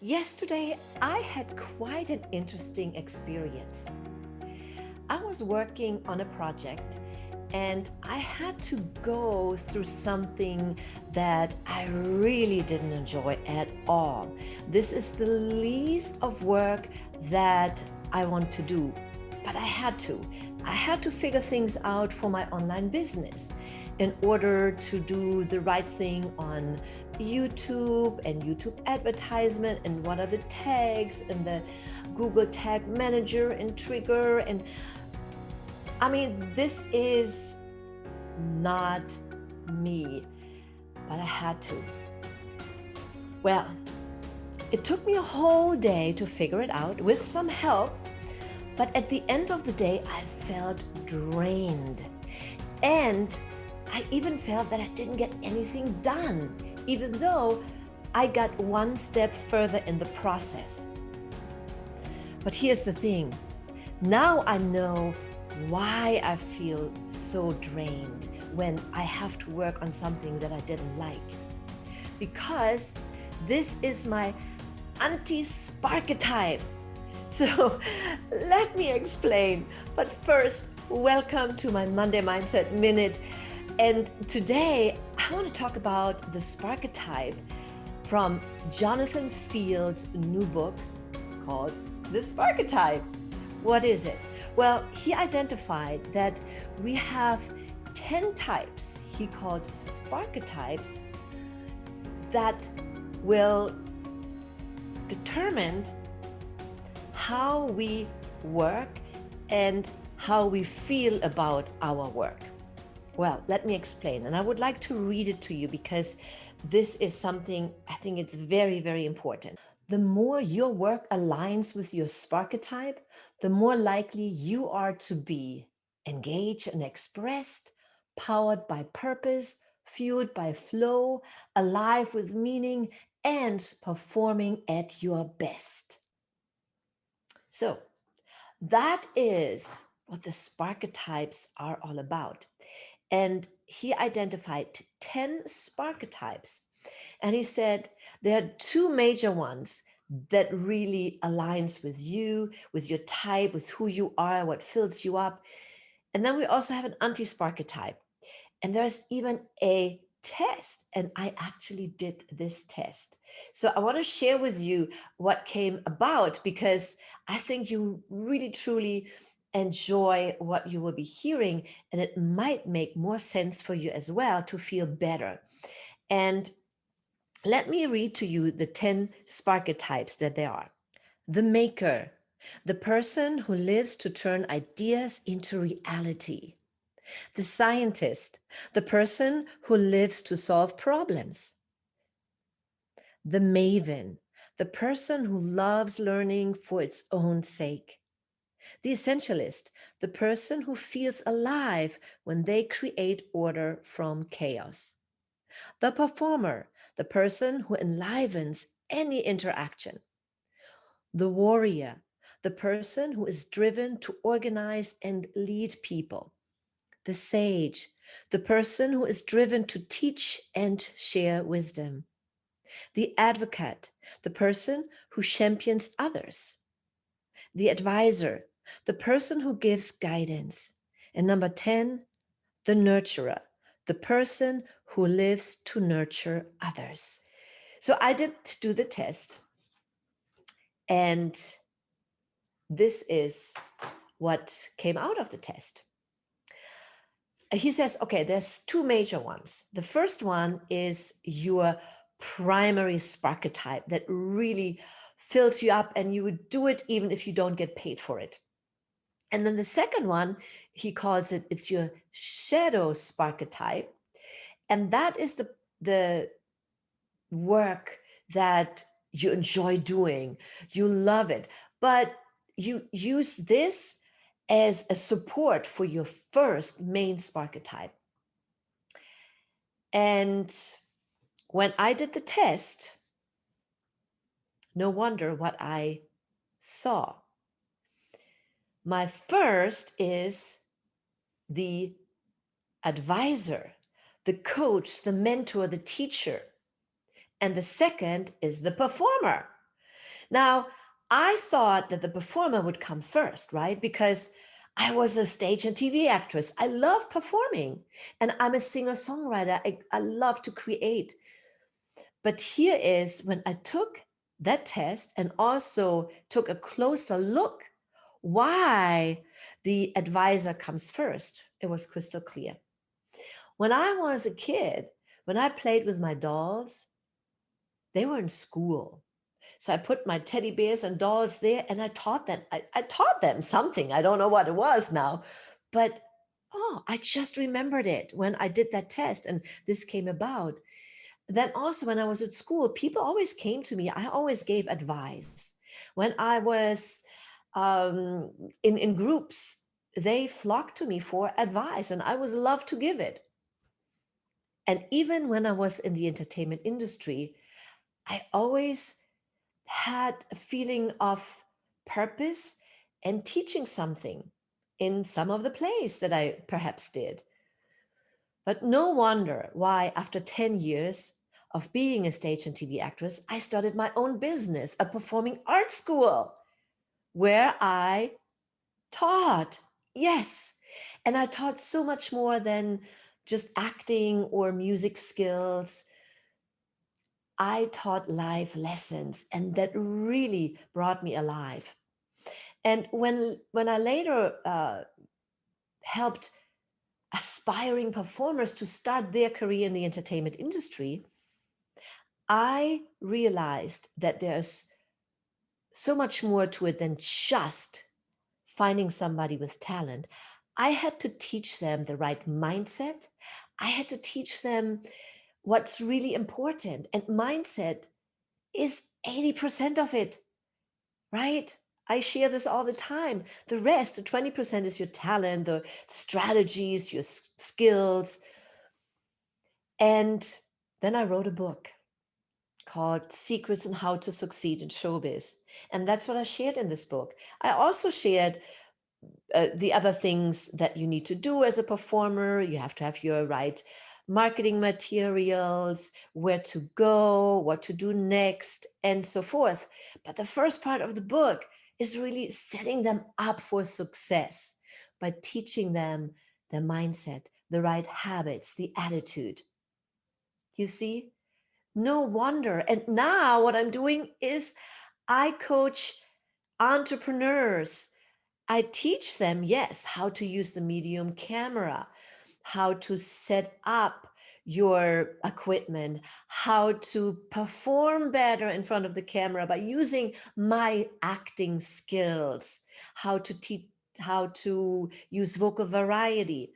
Yesterday, I had quite an interesting experience. I was working on a project and I had to go through something that I really didn't enjoy at all. This is the least of work that I want to do, but I had to. I had to figure things out for my online business in order to do the right thing on YouTube and YouTube advertisement, and what are the tags and the Google Tag Manager and Trigger. And I mean, this is not me, but I had to. Well, it took me a whole day to figure it out with some help, but at the end of the day, I felt drained. And I even felt that I didn't get anything done, even though I got one step further in the process. But here's the thing. Now I know why I feel so drained when I have to work on something that I didn't like. Because this is my anti-Sparketype. So let me explain. But first, welcome to my Monday Mindset Minute. And today I want to talk about the Sparketype from Jonathan Field's new book called The Sparketype. What is it? Well, he identified that we have 10 types he called Sparketypes that will determine how we work and how we feel about our work. Well, let me explain. And I would like to read it to you because this is something I think it's very, very important. The more your work aligns with your Sparketype, the more likely you are to be engaged and expressed, powered by purpose, fueled by flow, alive with meaning, and performing at your best. So, that is what the Sparketypes are all about. And he identified 10 Sparketypes. And he said there are two major ones that really aligns with you, with your type, with who you are, what fills you up. And then we also have an anti-Sparketype. And there's even a test. And I actually did this test. So I want to share with you what came about because I think you really, truly enjoy what you will be hearing. And it might make more sense for you as well to feel better. And let me read to you the 10 Sparketypes that there are. The maker, the person who lives to turn ideas into reality. The scientist, the person who lives to solve problems. The maven, the person who loves learning for its own sake. The essentialist, the person who feels alive when they create order from chaos. The performer, the person who enlivens any interaction. The warrior, the person who is driven to organize and lead people. The sage, the person who is driven to teach and share wisdom. The advocate, the person who champions others. The advisor, the person who gives guidance. And number 10, the nurturer, the person who lives to nurture others. So I did do the test, and this is what came out of the test. He says, okay, there's two major ones. The first one is your primary Sparketype that really fills you up, and you would do it even if you don't get paid for it. And then the second one, he calls it, it's your shadow Sparketype. And that is the work that you enjoy doing. You love it. But you use this as a support for your first main Sparketype. And when I did the test, no wonder what I saw. My first is the advisor, the coach, the mentor, the teacher. And the second is the performer. Now, I thought that the performer would come first, right? Because I was a stage and TV actress. I love performing and I'm a singer songwriter. I love to create. But here is when I took that test and also took a closer look why the advisor comes first. It was crystal clear. When I was a kid, when I played with my dolls, they were in school. So I put my teddy bears and dolls there and I taught them. I taught them something. I don't know what it was now, but oh, I just remembered it when I did that test and this came about. Then also when I was at school, people always came to me. I always gave advice. When I was um, in groups, they flocked to me for advice and I was loved to give it. And even when I was in the entertainment industry, I always had a feeling of purpose and teaching something in some of the plays that I perhaps did. But no wonder why, after 10 years of being a stage and TV actress, I started my own business, a performing arts school, where I taught. Yes. And I taught so much more than just acting or music skills. I taught life lessons, and that really brought me alive. And when I later helped aspiring performers to start their career in the entertainment industry, I realized that there's so much more to it than just finding somebody with talent. I had to teach them the right mindset. I had to teach them what's really important. And mindset is 80% of it, right? I share this all the time. The rest, the 20%, is your talent, the strategies, your skills. And then I wrote a book called Secrets on How to Succeed in Showbiz. And that's what I shared in this book. I also shared the other things that you need to do as a performer. You have to have your right marketing materials, where to go, what to do next, and so forth. But the first part of the book is really setting them up for success by teaching them the mindset, the right habits, the attitude. You see? No wonder. And now what I'm doing is I coach entrepreneurs. I teach them, yes, how to use the medium camera, how to set up your equipment, how to perform better in front of the camera by using my acting skills, how to teach, how to use vocal variety.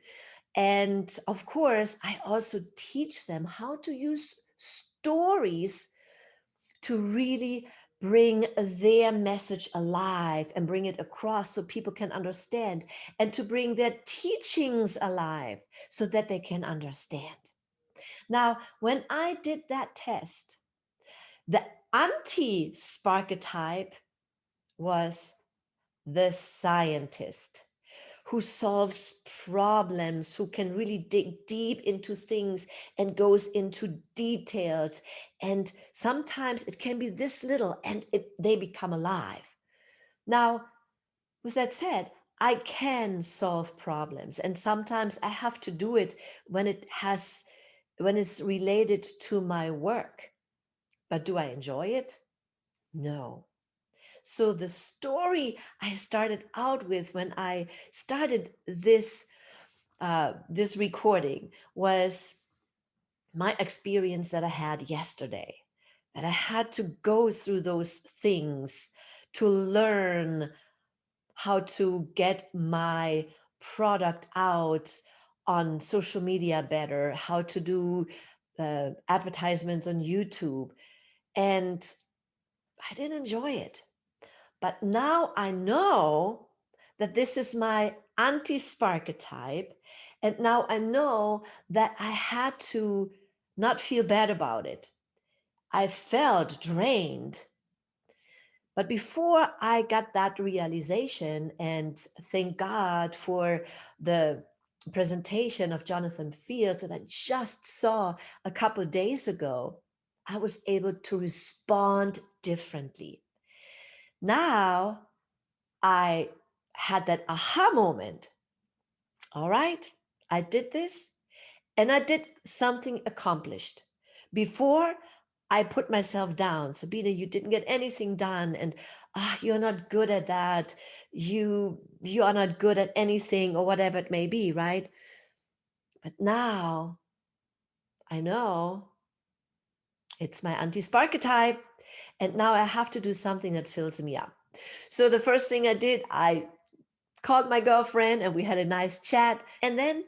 And of course, I also teach them how to use stories to really bring their message alive and bring it across so people can understand, and to bring their teachings alive so that they can understand. Now, when I did that test, the anti Sparketype was the scientist who solves problems, who can really dig deep into things and goes into details. And sometimes it can be this little and they become alive. Now, with that said, I can solve problems. And sometimes I have to do it when when it's related to my work. But do I enjoy it? No. So the story I started out with when I started this recording was my experience that I had yesterday. That I had to go through those things to learn how to get my product out on social media better, how to do advertisements on YouTube, and I didn't enjoy it. But now I know that this is my anti Sparketype. And now I know that I had to not feel bad about it. I felt drained. But before I got that realization, and thank God for the presentation of Jonathan Fields that I just saw a couple of days ago, I was able to respond differently. Now I had that aha moment. All right, I did this and I did something accomplished. Before I put myself down, Sabina, you didn't get anything done, and you're not good at that. You are not good at anything, or whatever it may be, right? But now I know it's my anti-Sparketype, and now I have to do something that fills me up. So the first thing I did, I called my girlfriend and we had a nice chat. And then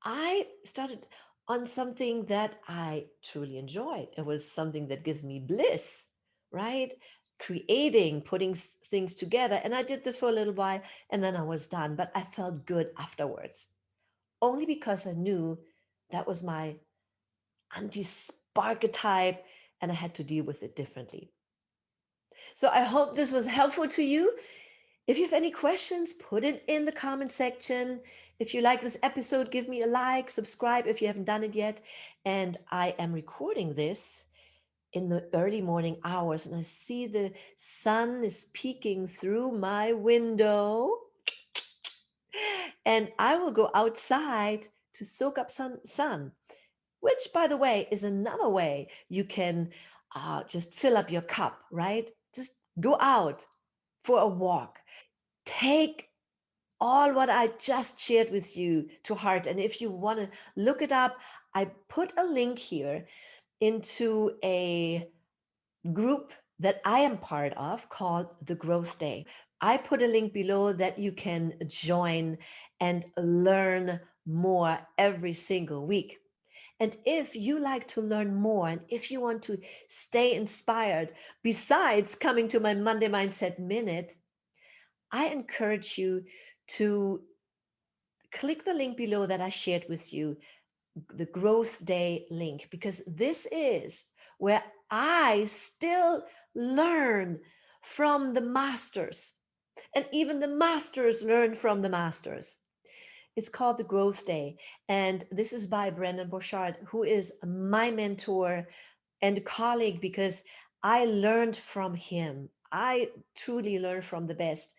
I started on something that I truly enjoy. It was something that gives me bliss, right? Creating, putting things together. And I did this for a little while and then I was done. But I felt good afterwards, only because I knew that was my anti Sparketype and I had to deal with it differently. So I hope this was helpful to you. If you have any questions, put it in the comment section. If you like this episode, give me a like, subscribe if you haven't done it yet. And I am recording this in the early morning hours, and I see the sun is peeking through my window. And I will go outside to soak up some sun, which, by the way, is another way you can just fill up your cup, right? Just go out for a walk. Take all what I just shared with you to heart. And if you want to look it up, I put a link here into a group that I am part of called the Growth Day. I put a link below that you can join and learn more every single week. And if you like to learn more and if you want to stay inspired, besides coming to my Monday Mindset Minute, I encourage you to click the link below that I shared with you, the Growth Day link, because this is where I still learn from the masters. And even the masters learn from the masters. It's called the Growth Day. And this is by Brendon Burchard, who is my mentor and colleague, because I learned from him. I truly learned from the best.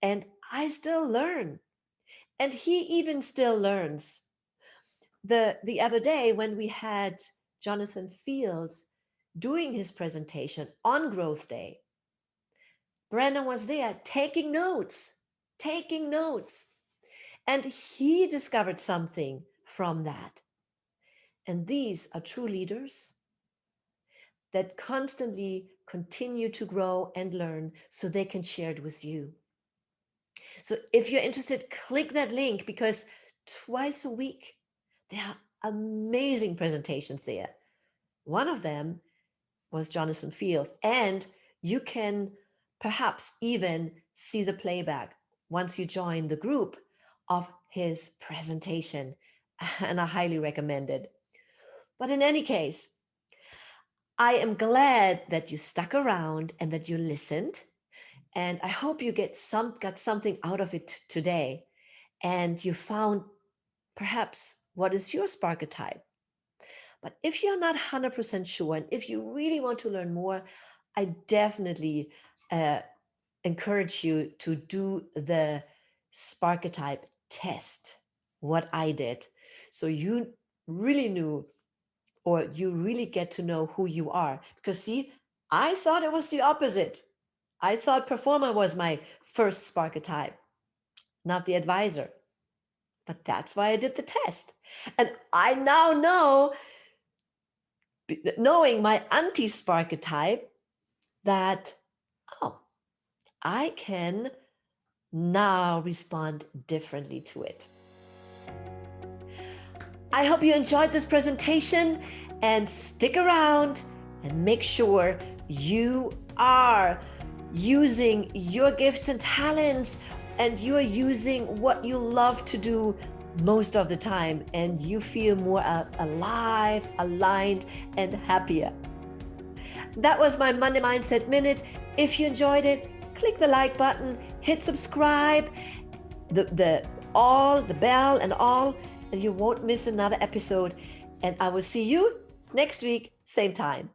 And I still learn. And he even still learns. The other day when we had Jonathan Fields doing his presentation on Growth Day, Brandon was there taking notes, and he discovered something from that. And these are true leaders that constantly continue to grow and learn so they can share it with you. So if you're interested, click that link, because twice a week there are amazing presentations there. One of them was Jonathan Field, and you can perhaps even see the playback once you join the group of his presentation, and I highly recommend it. But in any case, I am glad that you stuck around and that you listened, and I hope you got something out of it today, and you found perhaps what is your Sparketype. But if you're not 100% sure, and if you really want to learn more, I definitely uh, encourage you to do the Sparketype test, what I did. So you really knew, or you really get to know who you are. Because see, I thought it was the opposite. I thought performer was my first Sparketype, not the advisor. But that's why I did the test. And I now know, knowing my anti-Sparketype, that, oh, I can now respond differently to it. I hope you enjoyed this presentation, and stick around and make sure you are using your gifts and talents, and you are using what you love to do most of the time, and you feel more alive, aligned, and happier. That was my Monday Mindset Minute. If you enjoyed it, click the like button, hit subscribe, the bell and all, and you won't miss another episode. And I will see you next week, same time.